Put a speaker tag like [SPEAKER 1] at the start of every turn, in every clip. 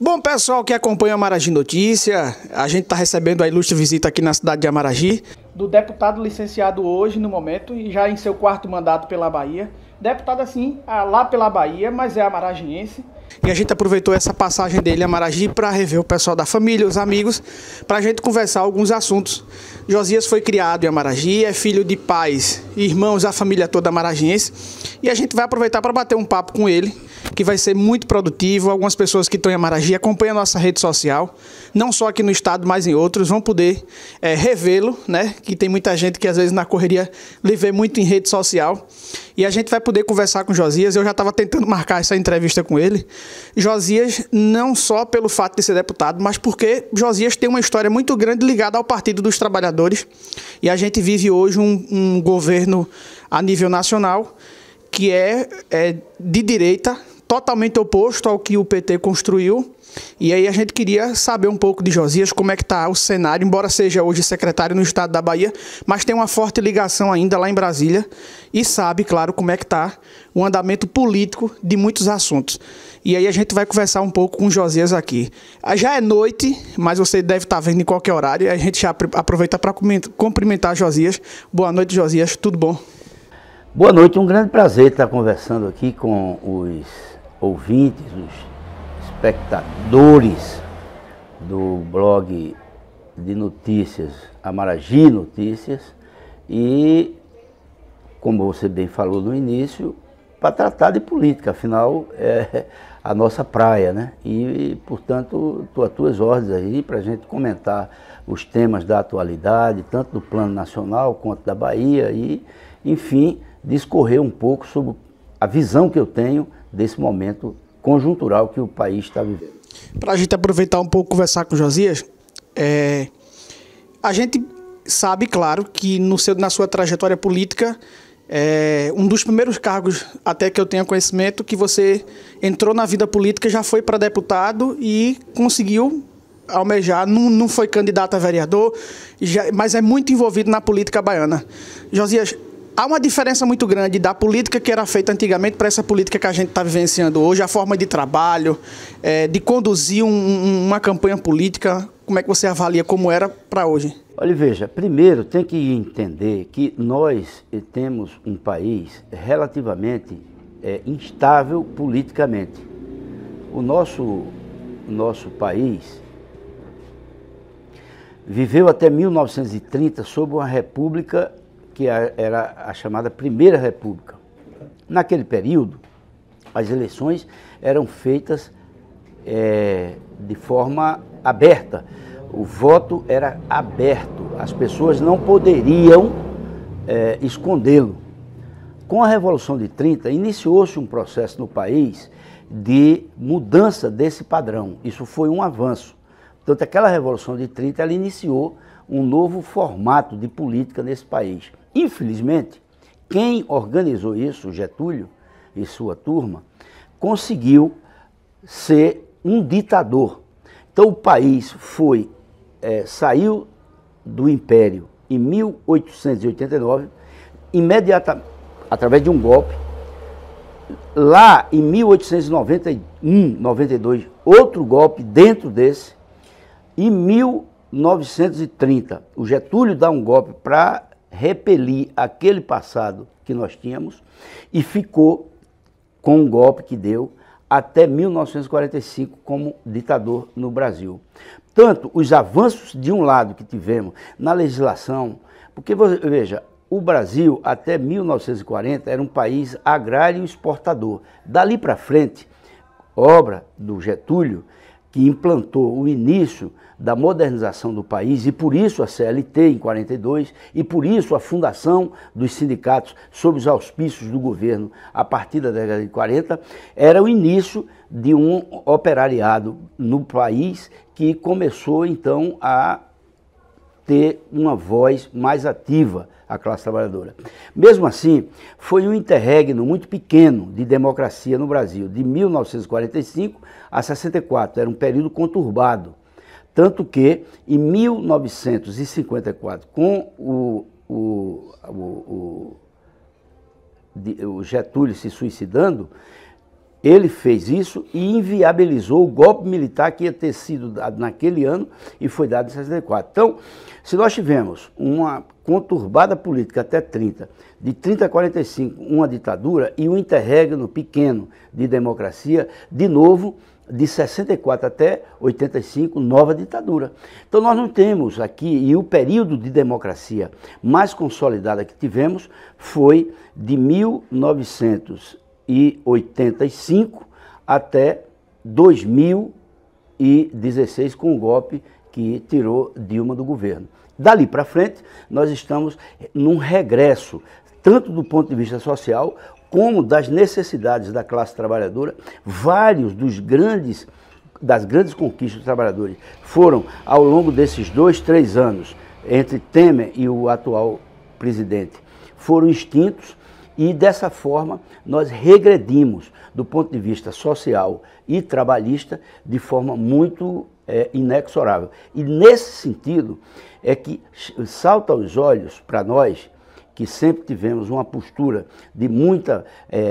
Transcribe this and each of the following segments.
[SPEAKER 1] Bom, pessoal que acompanha a Amaragi Notícia, a gente está recebendo a ilustre visita aqui na cidade de Amaragi do deputado licenciado hoje, no momento, e já em seu quarto mandato pela Bahia. Deputado, assim, lá pela Bahia, mas é amaragiense. E a gente aproveitou essa passagem dele em Amaragi para rever o pessoal da família, os amigos, para a gente conversar alguns assuntos. Josias foi criado em Amaragi, é filho de pais e irmãos da família toda amaragiense. E a gente vai aproveitar para bater um papo com ele, que vai ser muito produtivo. Algumas pessoas que estão em Amaragi acompanham a nossa rede social, não só aqui no estado, mas em outros, vão poder revê-lo, né? Que tem muita gente que às vezes na correria lhe vê muito em rede social. E a gente vai poder conversar com Josias. Eu já estava tentando marcar essa entrevista com ele. Josias, não só pelo fato de ser deputado, mas porque Josias tem uma história muito grande ligada ao Partido dos Trabalhadores. E a gente vive hoje um governo a nível nacional que é de direita, totalmente oposto ao que o PT construiu. E aí a gente queria saber um pouco de Josias, como é que está o cenário, embora seja hoje secretário no estado da Bahia, mas tem uma forte ligação ainda lá em Brasília e sabe, claro, como é que está o andamento político de muitos assuntos. E aí a gente vai conversar um pouco com Josias aqui. Já é noite, mas você deve estar vendo em qualquer horário, e a gente já aproveita para cumprimentar Josias. Boa noite, Josias, tudo bom?
[SPEAKER 2] Boa noite, um grande prazer estar conversando aqui com os ouvintes, os espectadores do blog de notícias Amaragi Notícias e, como você bem falou no início, para tratar de política, afinal é a nossa praia, né? Portanto, estou às tuas ordens aí para a gente comentar os temas da atualidade, tanto do plano nacional quanto da Bahia e, enfim, discorrer um pouco sobre a visão que eu tenho desse momento conjuntural que o país está vivendo.
[SPEAKER 1] Para a gente aproveitar um pouco, conversar com o Josias, a gente sabe, claro, que na sua trajetória política, um dos primeiros cargos, até que eu tenha conhecimento, que você entrou na vida política, já foi para deputado e conseguiu almejar, não foi candidato a vereador, mas é muito envolvido na política baiana. Josias, há uma diferença muito grande da política que era feita antigamente para essa política que a gente está vivenciando hoje, a forma de trabalho, de conduzir uma campanha política. Como é que você avalia como era para hoje?
[SPEAKER 2] Olha, veja, primeiro tem que entender que nós temos um país relativamente instável politicamente. O nosso país viveu até 1930 sob uma república que era a chamada Primeira República. Naquele período, as eleições eram feitas de forma aberta. O voto era aberto, as pessoas não poderiam escondê-lo. Com a Revolução de 30, iniciou-se um processo no país de mudança desse padrão. Isso foi um avanço. Portanto, aquela Revolução de 30, ela iniciou um novo formato de política nesse país. Infelizmente, quem organizou isso, Getúlio e sua turma, conseguiu ser um ditador. Então o país saiu do Império em 1889, imediatamente, através de um golpe. Lá em 1891, 92, outro golpe dentro desse. Em 1930, o Getúlio dá um golpe para repelir aquele passado que nós tínhamos e ficou com um golpe que deu até 1945 como ditador no Brasil. Tanto os avanços de um lado que tivemos na legislação, porque veja, o Brasil até 1940 era um país agrário exportador. Dali para frente, obra do Getúlio, que implantou o início da modernização do país, e por isso a CLT em 42, e por isso a fundação dos sindicatos sob os auspícios do governo a partir da década de 40, era o início de um operariado no país que começou então a ter uma voz mais ativa, a classe trabalhadora. Mesmo assim, foi um interregno muito pequeno de democracia no Brasil, de 1945 a 64, era um período conturbado. Tanto que, em 1954, com o Getúlio se suicidando, Ele fez isso e inviabilizou o golpe militar que ia ter sido dado naquele ano e foi dado em 64. Então, se nós tivemos uma conturbada política até 30, de 30 a 45, uma ditadura e um interregno pequeno de democracia, de novo, de 64 até 85, nova ditadura. Então nós não temos aqui, e o período de democracia mais consolidada que tivemos foi de 1985 até 2016, com o golpe que tirou Dilma do governo. Dali para frente, nós estamos num regresso, tanto do ponto de vista social, como das necessidades da classe trabalhadora. Vários das grandes conquistas dos trabalhadores foram, ao longo desses 2, 3 anos, entre Temer e o atual presidente, foram extintos, e dessa forma nós regredimos do ponto de vista social e trabalhista de forma muito inexorável. E nesse sentido é que salta aos olhos para nós, que sempre tivemos uma postura de muita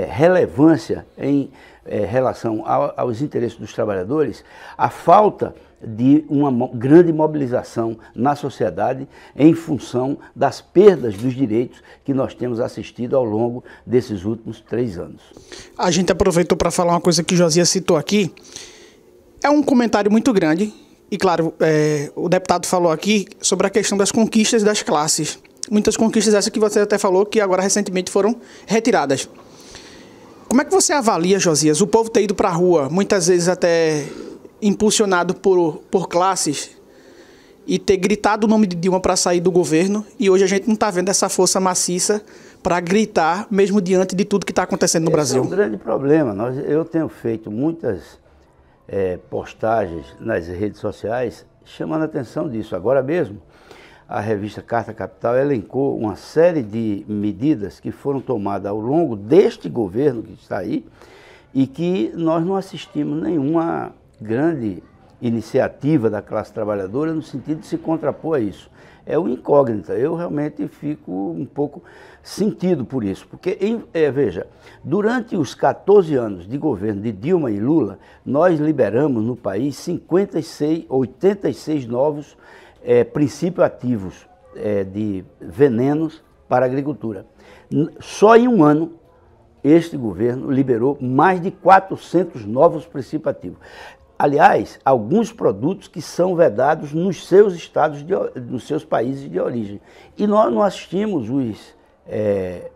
[SPEAKER 2] relevância em relação aos interesses dos trabalhadores, a falta de uma grande mobilização na sociedade em função das perdas dos direitos que nós temos assistido ao longo desses últimos 3 anos.
[SPEAKER 1] A gente aproveitou para falar uma coisa que Josias citou aqui. É um comentário muito grande e, claro, o deputado falou aqui sobre a questão das conquistas das classes. Muitas conquistas essas que você até falou que agora recentemente foram retiradas. Como é que você avalia, Josias, o povo ter ido para a rua, muitas vezes até impulsionado por classes, e ter gritado o nome de Dilma para sair do governo, e hoje a gente não está vendo essa força maciça para gritar, mesmo diante de tudo que está acontecendo no Brasil?
[SPEAKER 2] É um grande problema. Eu tenho feito muitas postagens nas redes sociais chamando a atenção disso. Agora mesmo, a revista Carta Capital elencou uma série de medidas que foram tomadas ao longo deste governo que está aí e que nós não assistimos nenhuma grande iniciativa da classe trabalhadora no sentido de se contrapor a isso. É uma incógnita. Eu realmente fico um pouco sentido por isso, porque, veja, durante os 14 anos de governo de Dilma e Lula, nós liberamos no país 86 novos princípios ativos de venenos para a agricultura. Só em um ano, este governo liberou mais de 400 novos princípios ativos. Aliás, alguns produtos que são vedados nos seus estados, nos seus países de origem. E nós não assistimos os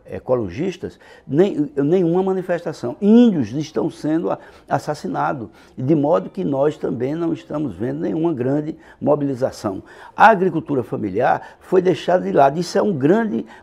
[SPEAKER 2] ecologistas nenhuma manifestação. Índios estão sendo assassinados, de modo que nós também não estamos vendo nenhuma grande mobilização. A agricultura familiar foi deixada de lado. Isso é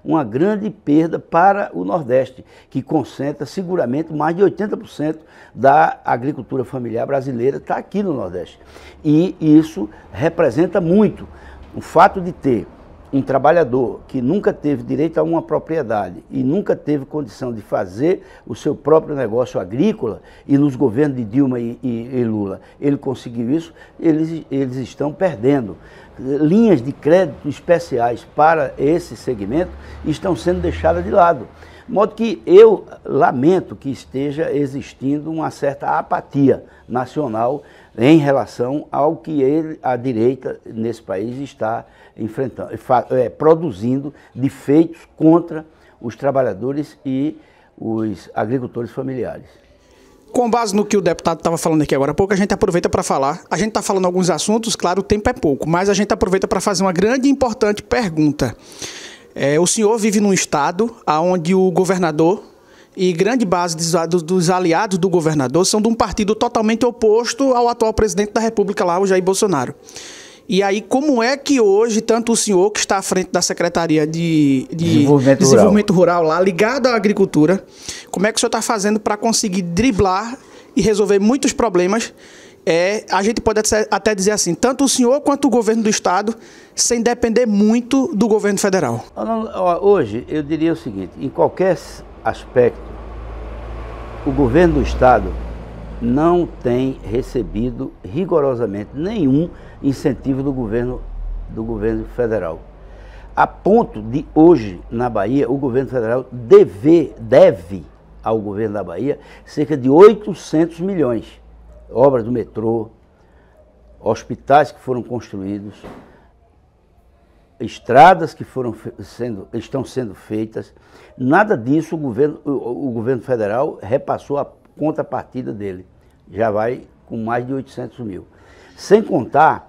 [SPEAKER 2] uma grande perda para o Nordeste, que concentra seguramente mais de 80% da agricultura familiar brasileira está aqui no Nordeste. E isso representa muito o fato de ter um trabalhador que nunca teve direito a uma propriedade e nunca teve condição de fazer o seu próprio negócio agrícola, e nos governos de Dilma e Lula ele conseguiu isso, eles estão perdendo. Linhas de crédito especiais para esse segmento estão sendo deixadas de lado. De modo que eu lamento que esteja existindo uma certa apatia nacional em relação ao que a direita nesse país está enfrentando, produzindo de feitos contra os trabalhadores e os agricultores familiares.
[SPEAKER 1] Com base no que o deputado estava falando aqui agora há pouco, a gente aproveita para falar. A gente está falando alguns assuntos, claro, o tempo é pouco, mas a gente aproveita para fazer uma grande e importante pergunta. O senhor vive num estado onde o governador e grande base dos aliados do governador são de um partido totalmente oposto ao atual presidente da República lá, o Jair Bolsonaro. E aí, como é que hoje, tanto o senhor, que está à frente da Secretaria de Desenvolvimento Rural lá, ligado à agricultura, como é que o senhor está fazendo para conseguir driblar e resolver muitos problemas? A gente pode até dizer assim, tanto o senhor quanto o governo do estado, sem depender muito do governo federal.
[SPEAKER 2] Hoje, eu diria o seguinte, em qualquer aspecto, o governo do estado não tem recebido rigorosamente nenhum incentivo do governo federal. A ponto de hoje, na Bahia, o governo federal deve ao governo da Bahia cerca de 800 milhões. Obras do metrô, hospitais que foram construídos, estradas que estão sendo feitas. Nada disso o governo federal repassou a contrapartida dele. Já vai com mais de 800 mil. Sem contar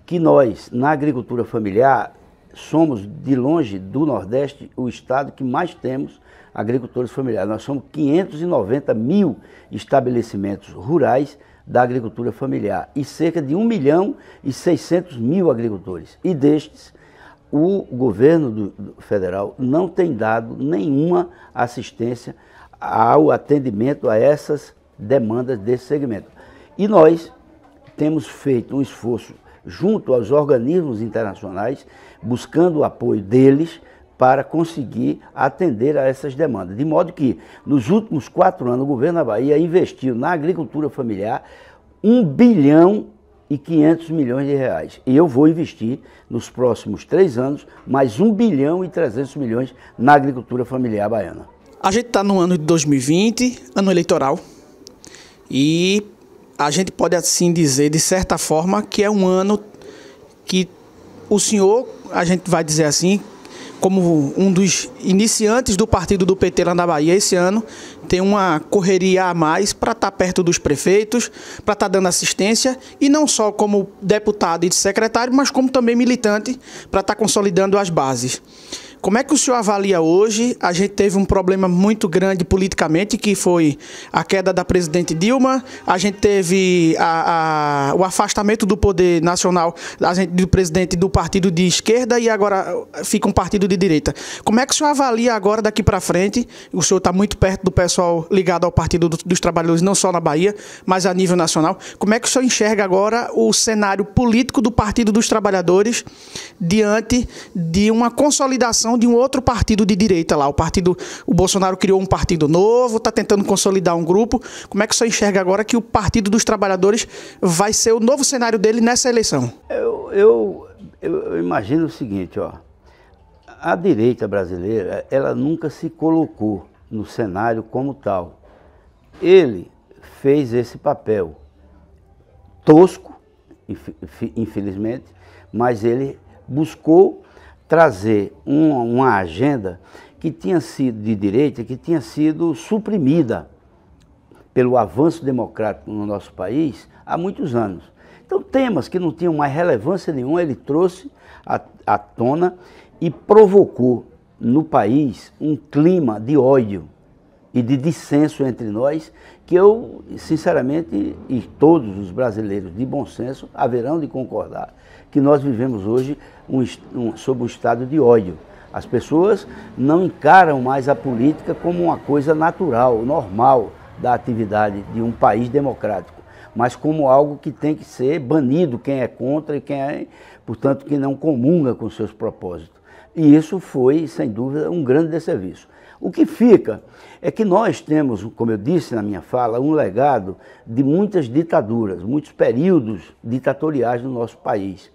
[SPEAKER 2] que nós, na agricultura familiar, somos, de longe, do Nordeste, o estado que mais temos agricultores familiares. Nós somos 590 mil estabelecimentos rurais da agricultura familiar e cerca de 1.600.000 agricultores. E destes, o governo federal não tem dado nenhuma assistência ao atendimento a essas demandas desse segmento. E nós temos feito um esforço junto aos organismos internacionais, buscando o apoio deles para conseguir atender a essas demandas. De modo que, nos últimos 4 anos, o governo da Bahia investiu na agricultura familiar 1.500 bilhões. E eu vou investir, nos próximos 3 anos, mais 1.3 bilhões na agricultura familiar baiana.
[SPEAKER 1] A gente está no ano de 2020, ano eleitoral, e a gente pode assim dizer, de certa forma, que é um ano que o senhor, a gente vai dizer assim, como um dos iniciantes do partido do PT lá na Bahia, esse ano tem uma correria a mais para estar perto dos prefeitos, para estar dando assistência, e não só como deputado e secretário, mas como também militante, para estar consolidando as bases. Como é que o senhor avalia hoje? A gente teve um problema muito grande politicamente, que foi a queda da presidente Dilma, a gente teve o afastamento do poder nacional do presidente do partido de esquerda e agora fica um partido de direita. Como é que o senhor avalia agora, daqui para frente? O senhor está muito perto do pessoal ligado ao Partido dos Trabalhadores, não só na Bahia, mas a nível nacional. Como é que o senhor enxerga agora o cenário político do Partido dos Trabalhadores diante de uma consolidação de um outro partido de direita lá? O Bolsonaro criou um partido novo, está tentando consolidar um grupo. Como é que o senhor enxerga agora que o Partido dos Trabalhadores vai ser o novo cenário dele nessa eleição?
[SPEAKER 2] Eu imagino o seguinte, ó. A direita brasileira, ela nunca se colocou no cenário como tal. Ele fez esse papel tosco, infelizmente, mas ele buscou trazer uma agenda que tinha sido de direita, que tinha sido suprimida pelo avanço democrático no nosso país há muitos anos. Então, temas que não tinham mais relevância nenhuma, ele trouxe à tona e provocou no país um clima de ódio e de dissenso entre nós, que eu, sinceramente, e todos os brasileiros de bom senso haverão de concordar, que nós vivemos hoje sob um estado de ódio. As pessoas não encaram mais a política como uma coisa natural, normal da atividade de um país democrático, mas como algo que tem que ser banido, quem é contra e quem é, portanto, que não comunga com seus propósitos. E isso foi, sem dúvida, um grande desserviço. O que fica é que nós temos, como eu disse na minha fala, um legado de muitas ditaduras, muitos períodos ditatoriais no nosso país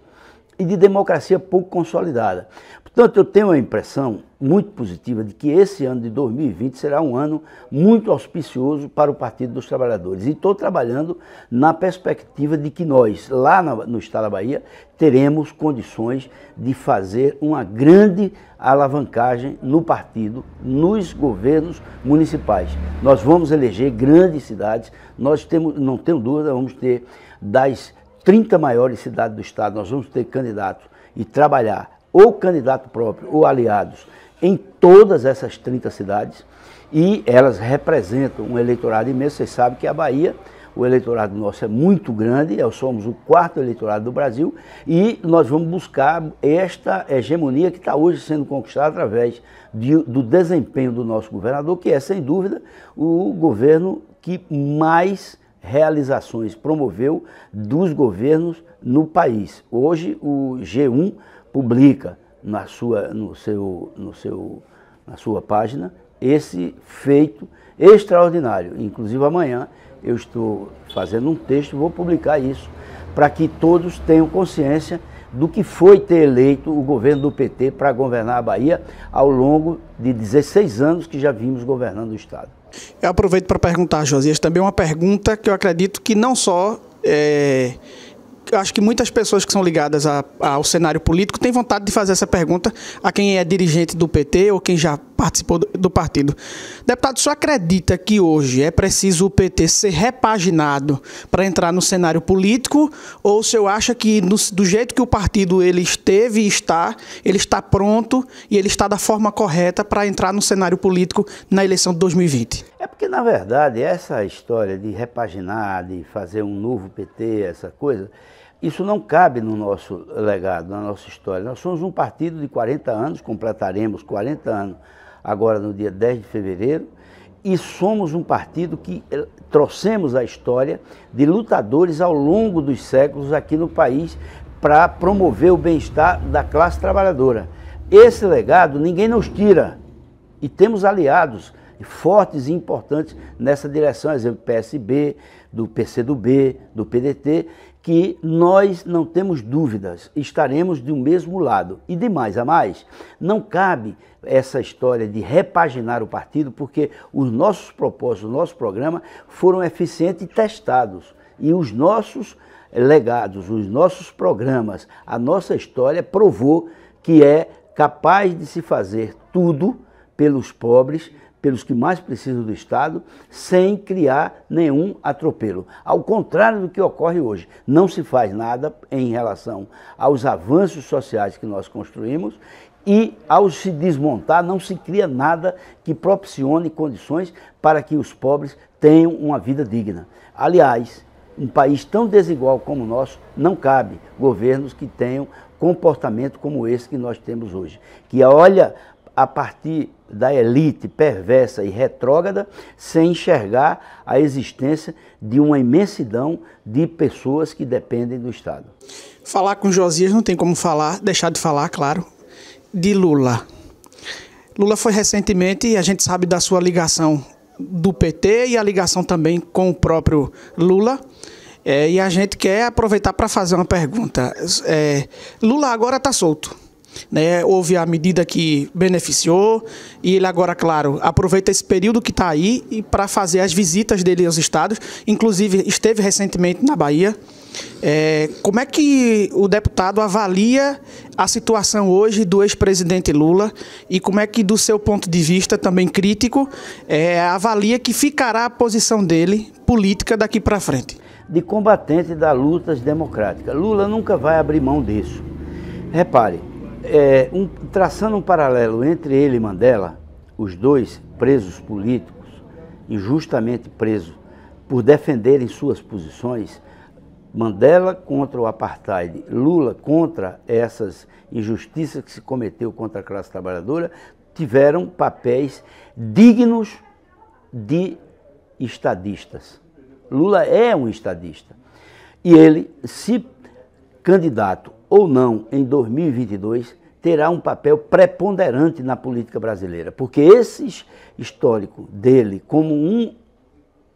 [SPEAKER 2] e de democracia pouco consolidada. Portanto, eu tenho a impressão muito positiva de que esse ano de 2020 será um ano muito auspicioso para o Partido dos Trabalhadores. E estou trabalhando na perspectiva de que nós, lá no estado da Bahia, teremos condições de fazer uma grande alavancagem no partido, nos governos municipais. Nós vamos eleger grandes cidades, nós temos, não tenho dúvida, vamos ter das 30 maiores cidades do estado, nós vamos ter candidatos e trabalhar ou candidato próprio ou aliados em todas essas 30 cidades, e elas representam um eleitorado imenso. Vocês sabem que a Bahia, o eleitorado nosso é muito grande, somos o 4º eleitorado do Brasil, e nós vamos buscar esta hegemonia que está hoje sendo conquistada através do desempenho do nosso governador, que é, sem dúvida, o governo que mais realizações promoveu dos governos no país. Hoje o G1 publica na sua página esse feito extraordinário. Inclusive amanhã eu estou fazendo um texto, vou publicar isso, para que todos tenham consciência do que foi ter eleito o governo do PT para governar a Bahia ao longo de 16 anos que já vimos governando o Estado.
[SPEAKER 1] Eu aproveito para perguntar, Josias, também uma pergunta que eu acredito que não só... Eu acho que muitas pessoas que são ligadas ao cenário político têm vontade de fazer essa pergunta a quem é dirigente do PT ou quem já participou do partido. Deputado, o senhor acredita que hoje é preciso o PT ser repaginado para entrar no cenário político, ou o senhor acha que do jeito que o partido ele esteve e ele está pronto e ele está da forma correta para entrar no cenário político na eleição de 2020?
[SPEAKER 2] É porque, na verdade, essa história de repaginar, de fazer um novo PT, essa coisa, isso não cabe no nosso legado, na nossa história. Nós somos um partido de 40 anos, completaremos 40 anos agora no dia 10 de fevereiro, e somos um partido que trouxemos a história de lutadores ao longo dos séculos aqui no país para promover o bem-estar da classe trabalhadora. Esse legado ninguém nos tira, e temos aliados fortes e importantes nessa direção, exemplo do PSB, do PCdoB, do PDT, que nós não temos dúvidas, estaremos do mesmo lado. E de mais a mais, não cabe essa história de repaginar o partido, porque os nossos propósitos, o nosso programa foram eficientes e testados. E os nossos legados, os nossos programas, a nossa história provou que é capaz de se fazer tudo pelos pobres, pelos que mais precisam do Estado, sem criar nenhum atropelo. Ao contrário do que ocorre hoje, não se faz nada em relação aos avanços sociais que nós construímos e, ao se desmontar, não se cria nada que propicione condições para que os pobres tenham uma vida digna. Aliás, um país tão desigual como o nosso, não cabe governos que tenham comportamento como esse que nós temos hoje, que olha a partir da elite perversa e retrógrada, sem enxergar a existência de uma imensidão de pessoas que dependem do Estado.
[SPEAKER 1] Falar com Josias não tem como deixar de falar, claro, de Lula. Lula foi recentemente, a gente sabe da sua ligação do PT e a ligação também com o próprio Lula, e a gente quer aproveitar para fazer uma pergunta. Lula agora está solto. Houve a medida que beneficiou e ele agora, claro, aproveita esse período que está aí para fazer as visitas dele aos estados, inclusive esteve recentemente na Bahia. Como é que o deputado avalia a situação hoje do ex-presidente Lula e como é que, do seu ponto de vista também crítico, avalia que ficará a posição dele política daqui para frente?
[SPEAKER 2] De combatente das lutas democráticas. Lula nunca vai abrir mão disso. Repare, traçando um paralelo entre ele e Mandela, os dois presos políticos, injustamente presos por defenderem suas posições, Mandela contra o apartheid, Lula contra essas injustiças que se cometeu contra a classe trabalhadora, tiveram papéis dignos de estadistas. Lula é um estadista. E ele, se candidato ou não em 2022, terá um papel preponderante na política brasileira, porque esse histórico dele, como um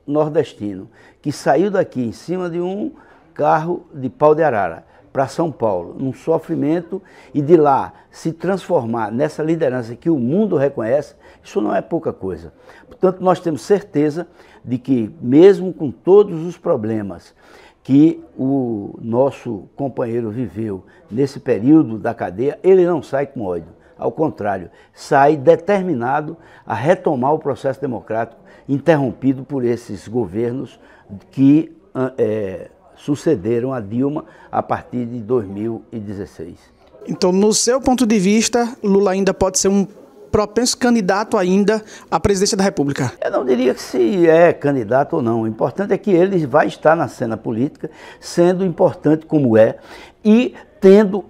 [SPEAKER 2] nordestino, que saiu daqui em cima de um carro de pau de arara para São Paulo, num sofrimento, e de lá se transformar nessa liderança que o mundo reconhece, isso não é pouca coisa. Portanto, nós temos certeza de que, mesmo com todos os problemas que o nosso companheiro viveu nesse período da cadeia, ele não sai com ódio. Ao contrário, sai determinado a retomar o processo democrático interrompido por esses governos que sucederam a Dilma a partir de 2016. Então,
[SPEAKER 1] no seu ponto de vista, Lula ainda pode ser um propenso candidato ainda à presidência da República?
[SPEAKER 2] Eu não diria que se é candidato ou não. O importante é que ele vai estar na cena política, sendo importante como é, e tendo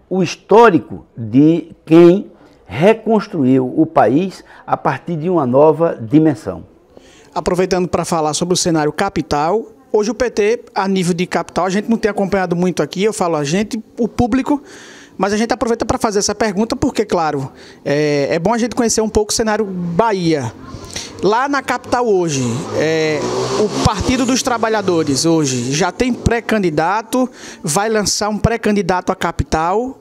[SPEAKER 2] o histórico de quem reconstruiu o país a partir de uma nova dimensão.
[SPEAKER 1] Aproveitando para falar sobre o cenário capital, hoje o PT, a nível de capital, a gente não tem acompanhado muito aqui, eu falo a gente, o público, mas a gente aproveita para fazer essa pergunta porque, claro, é bom a gente conhecer um pouco o cenário Bahia. Lá na capital hoje, o Partido dos Trabalhadores hoje já tem pré-candidato, vai lançar um pré-candidato à capital.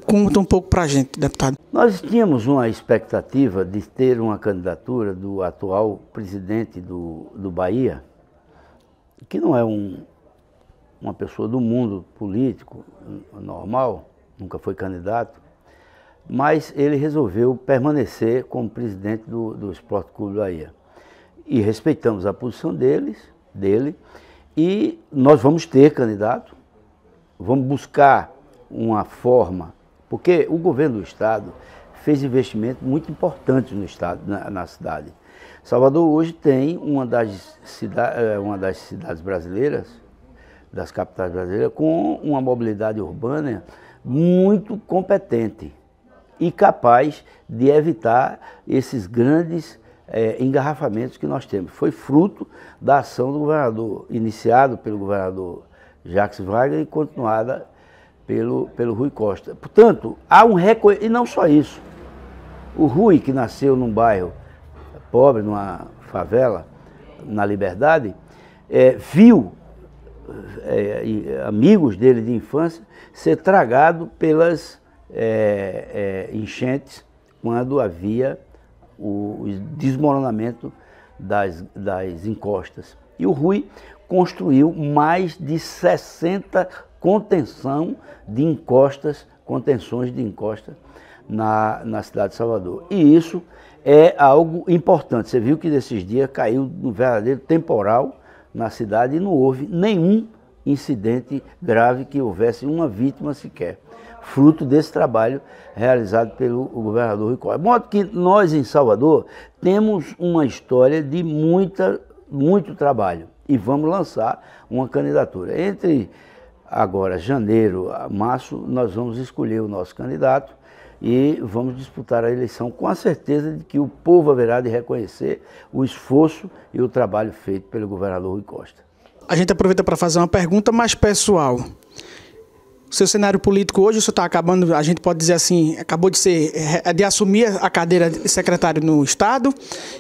[SPEAKER 1] Conta um pouco para a gente, deputado.
[SPEAKER 2] Nós tínhamos uma expectativa de ter uma candidatura do atual presidente do Bahia, que não é uma pessoa do mundo político normal, nunca foi candidato, mas ele resolveu permanecer como presidente do Esporte Clube Bahia. E respeitamos a posição dele, e nós vamos ter candidato, vamos buscar uma forma, porque o governo do estado fez investimentos muito importantes no estado, na cidade. Salvador hoje tem uma das cidades brasileiras, das capitais brasileiras, com uma mobilidade urbana muito competente e capaz de evitar esses grandes engarrafamentos que nós temos. Foi fruto da ação do governador, iniciado pelo governador Jacques Wagner e continuada pelo Rui Costa. Portanto, há um reconhecimento, e não só isso. O Rui, que nasceu num bairro pobre, numa favela, na Liberdade, viu amigos dele de infância ser tragado pelas enchentes quando havia o desmoronamento das encostas. E o Rui construiu mais de 60 contenções de encostas na cidade de Salvador. E isso é algo importante. Você viu que nesses dias caiu um verdadeiro temporal na cidade e não houve nenhum incidente grave que houvesse uma vítima sequer, fruto desse trabalho realizado pelo governador Rui Costa. De modo que nós em Salvador temos uma história de muito trabalho e vamos lançar uma candidatura. Entre agora janeiro a março nós vamos escolher o nosso candidato e vamos disputar a eleição com a certeza de que o povo haverá de reconhecer o esforço e o trabalho feito pelo governador Rui Costa.
[SPEAKER 1] A gente aproveita para fazer uma pergunta mais pessoal. O seu cenário político hoje, o senhor está acabando, a gente pode dizer assim, acabou de assumir a cadeira de secretário no Estado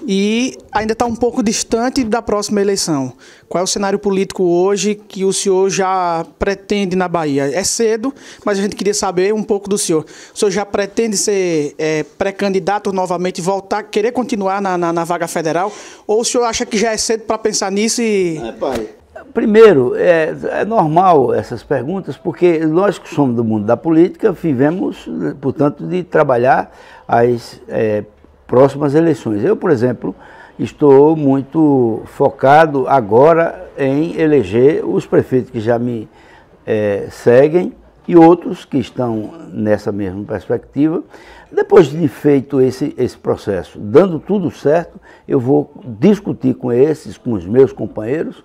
[SPEAKER 1] e ainda está um pouco distante da próxima eleição. Qual é o cenário político hoje que o senhor já pretende na Bahia? É cedo, mas a gente queria saber um pouco do senhor. O senhor já pretende ser pré-candidato novamente, querer continuar na vaga federal? Ou o senhor acha que já é cedo para pensar nisso e...
[SPEAKER 2] Primeiro, é normal essas perguntas, porque nós que somos do mundo da política vivemos, portanto, de trabalhar as próximas eleições. Eu, por exemplo, estou muito focado agora em eleger os prefeitos que já me seguem e outros que estão nessa mesma perspectiva. Depois de feito esse processo, dando tudo certo, eu vou discutir com os meus companheiros,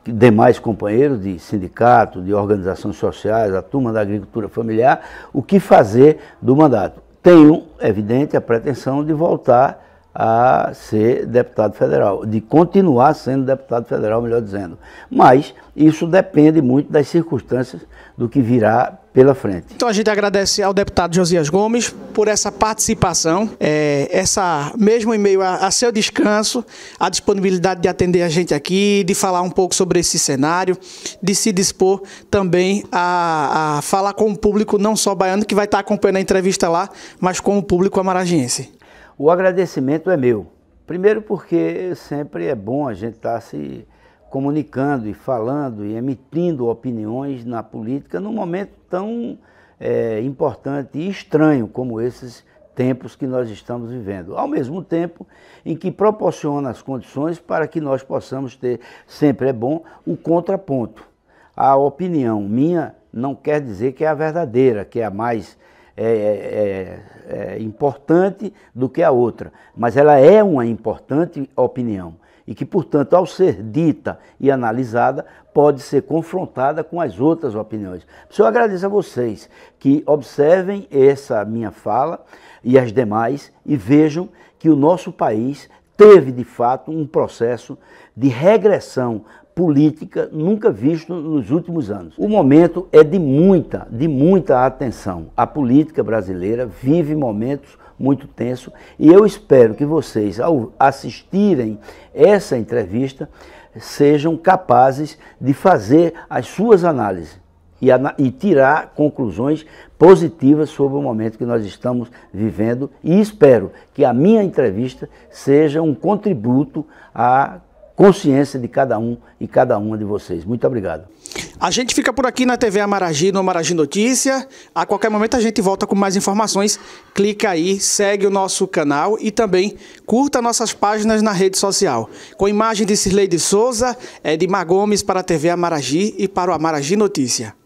[SPEAKER 2] demais companheiros de sindicato, de organizações sociais, a turma da agricultura familiar, o que fazer do mandato. Tenho, evidente, a pretensão de voltar a ser deputado federal, de continuar sendo deputado federal, melhor dizendo. Mas isso depende muito das circunstâncias do que virá pela frente.
[SPEAKER 1] Então a gente agradece ao deputado Josias Gomes por essa participação, mesmo em meio a seu descanso, a disponibilidade de atender a gente aqui, de falar um pouco sobre esse cenário, de se dispor também a falar com o público não só baiano, que vai estar acompanhando a entrevista lá, mas com o público amaragiense.
[SPEAKER 2] O agradecimento é meu. Primeiro porque sempre é bom a gente estar se comunicando e falando e emitindo opiniões na política num momento tão importante e estranho como esses tempos que nós estamos vivendo. Ao mesmo tempo em que proporciona as condições para que nós possamos ter, sempre é bom, o contraponto. A opinião minha não quer dizer que é a verdadeira, que é a mais importante do que a outra, mas ela é uma importante opinião e que, portanto, ao ser dita e analisada, pode ser confrontada com as outras opiniões. Por isso eu agradeço a vocês que observem essa minha fala e as demais e vejam que o nosso país teve, de fato, um processo de regressão política nunca visto nos últimos anos. O momento é de muita atenção. A política brasileira vive momentos muito tensos e eu espero que vocês, ao assistirem essa entrevista, sejam capazes de fazer as suas análises e tirar conclusões positivas sobre o momento que nós estamos vivendo, e espero que a minha entrevista seja um contributo à consciência de cada um e cada uma de vocês. Muito obrigado.
[SPEAKER 1] A gente fica por aqui na TV Amaragi, no Amaragi Notícia. A qualquer momento a gente volta com mais informações. Clica aí, segue o nosso canal e também curta nossas páginas na rede social. Com imagem de Cirlei de Souza, Edmar Gomes para a TV Amaragi e para o Amaragi Notícia.